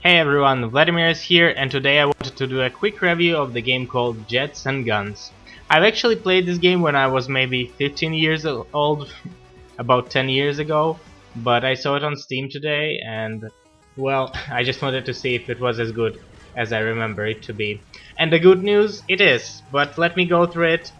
Hey everyone, Vladimir is here, and today I wanted to do a quick review of the game called Jets and Guns. I've actually played this game when I was maybe 15 years old, about 10 years ago, but I saw it on Steam today and, well, I just wanted to see if it was as good as I remember it to be. And the good news, it is, but let me go through it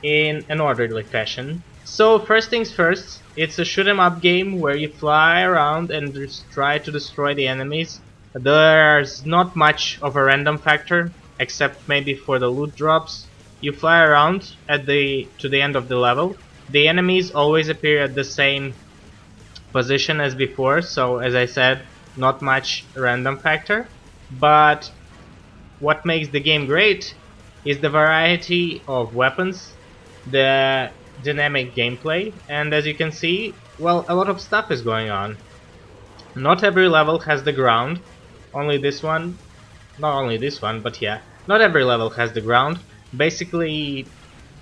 in an orderly fashion. So first things first, it's a shoot 'em up game where you fly around and just try to destroy the enemies. There's not much of a random factor, except maybe for the loot drops. You fly around to the end of the level. The enemies always appear at the same position as before, so as I said, not much random factor. But what makes the game great is the variety of weapons, the dynamic gameplay, and as you can see, well, a lot of stuff is going on. Not every level has the ground, only this one, not only this one, but yeah, not every level has the ground. Basically,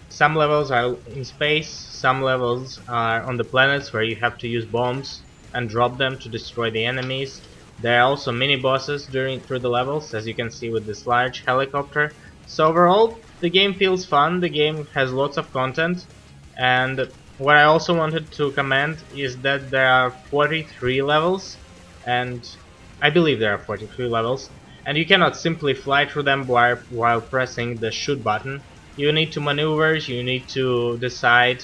some levels are in space, some levels are on the planets where you have to use bombs and drop them to destroy the enemies. There are also mini bosses through the levels, as you can see with this large helicopter. So overall, the game feels fun, the game has lots of content, and what I also wanted to comment is that there are 43 levels, and I believe there are 43 levels, and you cannot simply fly through them while pressing the shoot button. You need to maneuver, you need to decide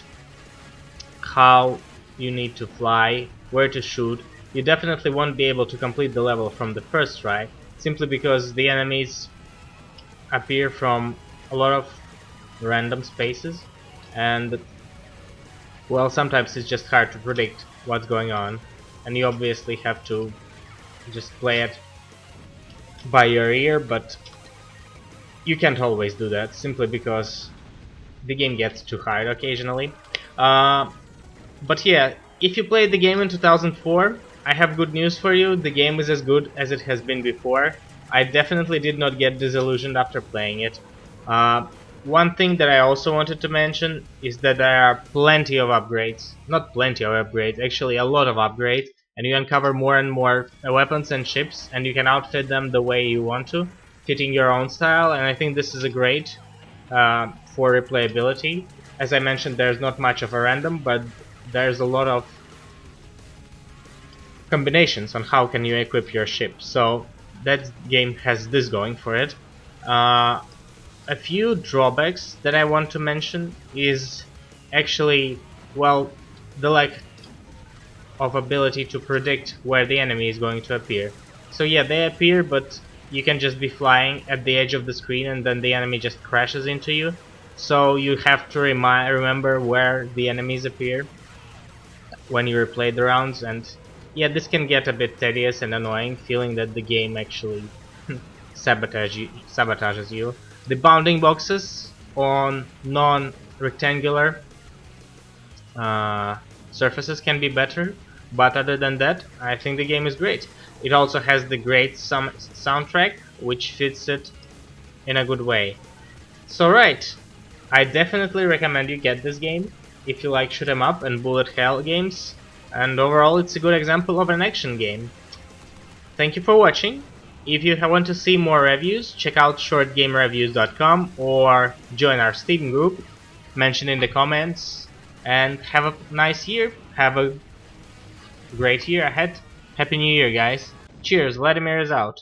how you need to fly, where to shoot. You definitely won't be able to complete the level from the first try, simply because the enemies appear from a lot of random spaces, and well, sometimes it's just hard to predict what's going on, and you obviously have to just play it by your ear, but you can't always do that, simply because the game gets too hard occasionally. But yeah, if you played the game in 2004, I have good news for you. The game is as good as it has been before. I definitely did not get disillusioned after playing it. One thing that I also wanted to mention is that there are plenty of upgrades. Not plenty of upgrades, actually a lot of upgrades. And you uncover more and more weapons and ships, and you can outfit them the way you want to, fitting your own style. And I think this is a great for replayability. As I mentioned, there's not much of a random, but there's a lot of combinations on how can you equip your ship. So that game has this going for it. A few drawbacks that I want to mention is actually, well, the lack of ability to predict where the enemy is going to appear. So yeah, they appear, but you can just be flying at the edge of the screen and then the enemy just crashes into you. So you have to remember where the enemies appear when you replay the rounds, and yeah, this can get a bit tedious and annoying, feeling that the game actually sabotages you. The bounding boxes on non-rectangular surfaces can be better, but other than that, I think the game is great. It also has the great soundtrack, which fits it in a good way. So right, I definitely recommend you get this game if you like shoot 'em up and bullet hell games, and overall it's a good example of an action game. Thank you for watching. If you want to see more reviews, check out shortgamereviews.com or join our Steam group, mention in the comments, and have a nice year. Have a great year ahead. Happy New Year, guys. Cheers, Vladimir is out.